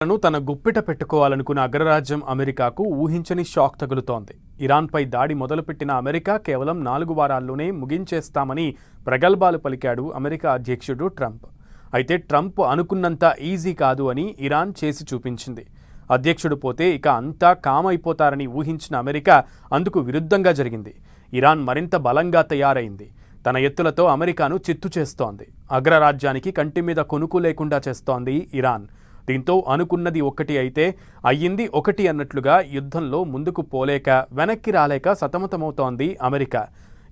తన గుప్పిట పెట్టుకోవాలనుకున్న అగ్రరాజ్యం అమెరికాకు ఊహించని షాక్ తగులుతోంది. ఇరాన్పై దాడి మొదలుపెట్టిన అమెరికా కేవలం 4 వారాల్లోనే ముగించేస్తామని ప్రగల్భాలు పలికాడు అమెరికా అధ్యక్షుడు ట్రంప్. అయితే ట్రంప్ అనుకున్నంత ఈజీ కాదు అని ఇరాన్ చేసి చూపించింది. అధ్యక్షుడు పోతే ఇక అంతా కామైపోతారని ఊహించిన అమెరికా అందుకు విరుద్ధంగా జరిగింది. ఇరాన్ మరింత బలంగా తయారైంది. తన ఎత్తులతో అమెరికాను చిత్తు చేస్తోంది. అగ్రరాజ్యానికి కంటి మీద కొనుకు లేకుండా చేస్తోంది ఇరాన్. దీంతో అనుకున్నది ఒకటి అయితే అయ్యింది ఒకటి అన్నట్లుగా యుద్ధంలో ముందుకు పోలేక వెనక్కి రాలేక సతమతమవుతోంది అమెరికా.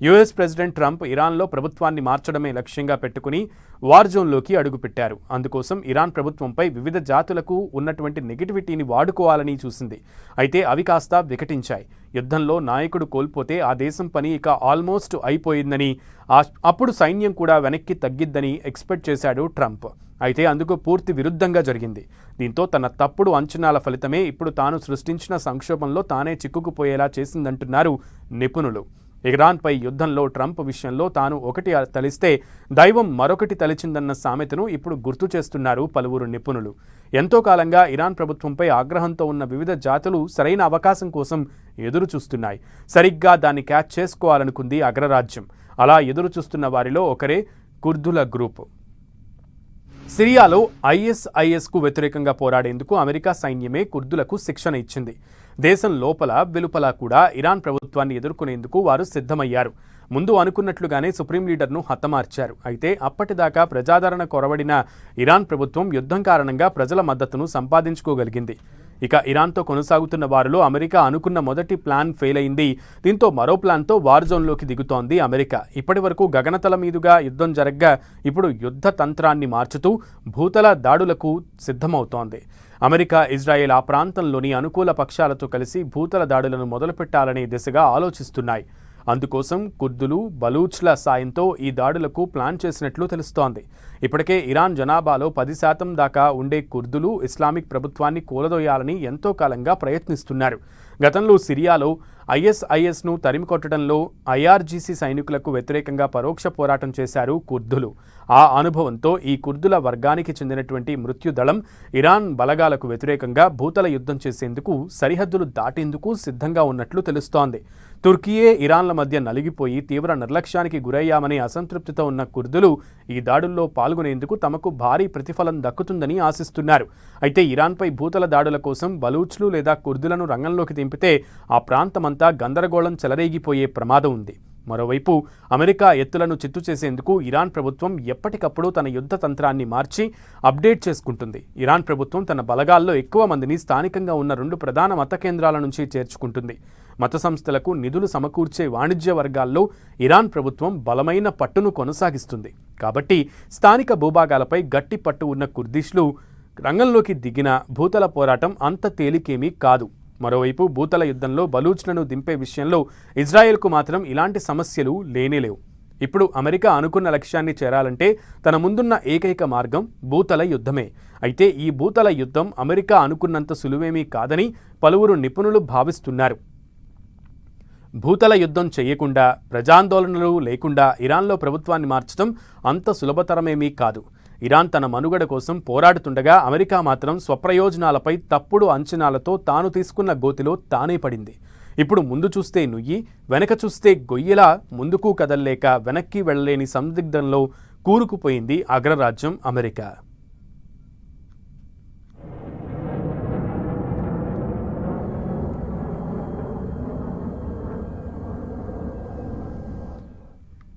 యుఎస్ ప్రెసిడెంట్ ట్రంప్ ఇరాన్లో ప్రభుత్వాన్ని మార్చడమే లక్ష్యంగా పెట్టుకుని వార్ జోన్లోకి అడుగుపెట్టారు. అందుకోసం ఇరాన్ ప్రభుత్వంపై వివిధ జాతులకు ఉన్నటువంటి నెగిటివిటీని వాడుకోవాలని చూసింది. అయితే అవి కాస్త వికటించాయి. యుద్ధంలో నాయకుడు కోల్పోతే ఆ దేశం పని ఇక ఆల్మోస్ట్ అయిపోయిందని, అప్పుడు సైన్యం కూడా వెనక్కి తగ్గిద్దని ఎక్స్పెక్ట్ చేశాడు ట్రంప్. అయితే అందుకు పూర్తి విరుద్ధంగా జరిగింది. దీంతో తన తప్పుడు అంచనాల ఫలితమే ఇప్పుడు తాను సృష్టించిన సంక్షోభంలో తానే చిక్కుకుపోయేలా చేసిందంటున్నారు నిపుణులు. ఇరాన్పై యుద్ధంలో ట్రంప్ విషయంలో తాను ఒకటి తలిస్తే దైవం మరొకటి తలిచిందన్న సామెతను ఇప్పుడు గుర్తు చేస్తున్నారు పలువురు నిపుణులు. ఎంతో కాలంగా ఇరాన్ ప్రభుత్వంపై ఆగ్రహంతో ఉన్న వివిధ జాతులు సరైన అవకాశం కోసం ఎదురు చూస్తున్నాయి. సరిగ్గా దాన్ని క్యాచ్ చేసుకోవాలనుకుంది అగ్రరాజ్యం. అలా ఎదురు చూస్తున్న వారిలో ఒకరే కుర్దుల గ్రూపు. సిరియాలో ఐఎస్ఐఎస్కు వ్యతిరేకంగా పోరాడేందుకు అమెరికా సైన్యమే కుర్దులకు శిక్షణ ఇచ్చింది. దేశం లోపల వెలుపల కూడా ఇరాన్ ప్రభుత్వాన్ని ఎదుర్కొనేందుకు వారు సిద్ధమయ్యారు. ముందు అనుకున్నట్లుగానే సుప్రీం లీడర్ను హతమార్చారు. అయితే అప్పటిదాకా ప్రజాదరణ కొరవడిన ఇరాన్ ప్రభుత్వం యుద్ధం కారణంగా ప్రజల మద్దతును సంపాదించుకోగలిగింది. ఇక ఇరాన్తో కొనసాగుతున్న వారిలో అమెరికా అనుకున్న మొదటి ప్లాన్ ఫెయిల్ అయింది. దీంతో మరో ప్లాన్తో వార్ జోన్లోకి దిగుతోంది అమెరికా. ఇప్పటి వరకు గగనతల మీదుగా యుద్ధం జరగ్గా ఇప్పుడు యుద్ధ తంత్రాన్ని మార్చుతూ భూతల దాడులకు సిద్ధమవుతోంది. అమెరికా, ఇజ్రాయెల్ ఆ ప్రాంతంలోని అనుకూల పక్షాలతో కలిసి భూతల దాడులను మొదలుపెట్టాలనే దిశగా ఆలోచిస్తున్నాయి. అందుకోసం కుర్దులు, బలూచ్ల సాయంతో ఈ దాడులకు ప్లాన్ చేసినట్లు తెలుస్తోంది. ఇప్పటికే ఇరాన్ జనాభాలో 10% దాకా ఉండే కుర్దులు ఇస్లామిక్ ప్రభుత్వాన్ని కూలదోయాలని ఎంతో కాలంగా ప్రయత్నిస్తున్నారు. గతంలో సిరియాలో ఐఎస్ఐఎస్ను తరిమికొట్టడంలో ఐఆర్జీసీ సైనికులకు వ్యతిరేకంగా పరోక్ష పోరాటం చేశారు కుర్దులు. ఆ అనుభవంతో ఈ కుర్దుల వర్గానికి చెందినటువంటి మృత్యుదళం ఇరాన్ బలగాలకు వ్యతిరేకంగా భూతల యుద్ధం చేసేందుకు సరిహద్దులు దాటేందుకు సిద్ధంగా ఉన్నట్లు తెలుస్తోంది. తుర్కీయే ఇరాన్ల మధ్య నలిగిపోయి తీవ్ర నిర్లక్ష్యానికి గురయ్యామనే అసంతృప్తితో ఉన్న కుర్దులు ఈ దాడుల్లో పాల్గొనేందుకు తమకు భారీ ప్రతిఫలం దక్కుతుందని ఆశిస్తున్నారు. అయితే ఇరాన్పై భూతల దాడుల కోసం బలూచ్లు లేదా కుర్దులను రంగంలోకి దింపితే ఆ ప్రాంతమంతా గందరగోళం చెలరేగిపోయే ప్రమాదం ఉంది. మరోవైపు అమెరికా ఎత్తులను చిత్తు చేసేందుకు ఇరాన్ ప్రభుత్వం ఎప్పటికప్పుడు తన యుద్ధ తంత్రాన్ని మార్చి అప్డేట్ చేసుకుంటుంది. ఇరాన్ ప్రభుత్వం తన బలగాల్లో ఎక్కువ మందిని స్థానికంగా ఉన్న 2 ప్రధాన మత కేంద్రాల నుంచి చేర్చుకుంటుంది. మత సంస్థలకు నిధులు సమకూర్చే వాణిజ్య వర్గాల్లో ఇరాన్ ప్రభుత్వం బలమైన పట్టును కొనసాగిస్తుంది. కాబట్టి స్థానిక భూభాగాలపై గట్టి పట్టు ఉన్న కుర్దిష్లు రంగంలోకి దిగిన భూతల పోరాటం అంత తేలికేమీ కాదు. మరోవైపు భూతల యుద్ధంలో బలూచ్లను దింపే విషయంలో ఇజ్రాయెల్కు మాత్రం ఇలాంటి సమస్యలు లేనేలేవు. ఇప్పుడు అమెరికా అనుకున్న లక్ష్యాన్ని చేరాలంటే తన ముందున్న ఏకైక మార్గం భూతల యుద్ధమే. అయితే ఈ భూతల యుద్ధం అమెరికా అనుకున్నంత సులువేమీ కాదని పలువురు నిపుణులు భావిస్తున్నారు. భూతల యుద్ధం చేయకుండా, ప్రజాందోళనలు లేకుండా ఇరాన్లో ప్రభుత్వాన్ని మార్చడం అంత సులభతరమేమీ కాదు. ఇరాన్ తన మనుగడ కోసం పోరాడుతుండగా అమెరికా మాత్రం స్వప్రయోజనాలపై తప్పుడు అంచనాలతో తాను తీసుకున్న గోతిలో తానే పడింది. ఇప్పుడు ముందు చూస్తే నుయ్యి, వెనక చూస్తే గొయ్యిలా ముందుకు కదల్లేక వెనక్కి వెళ్లలేని సందిగ్ధంలో కూరుకుపోయింది అగ్రరాజ్యం అమెరికా.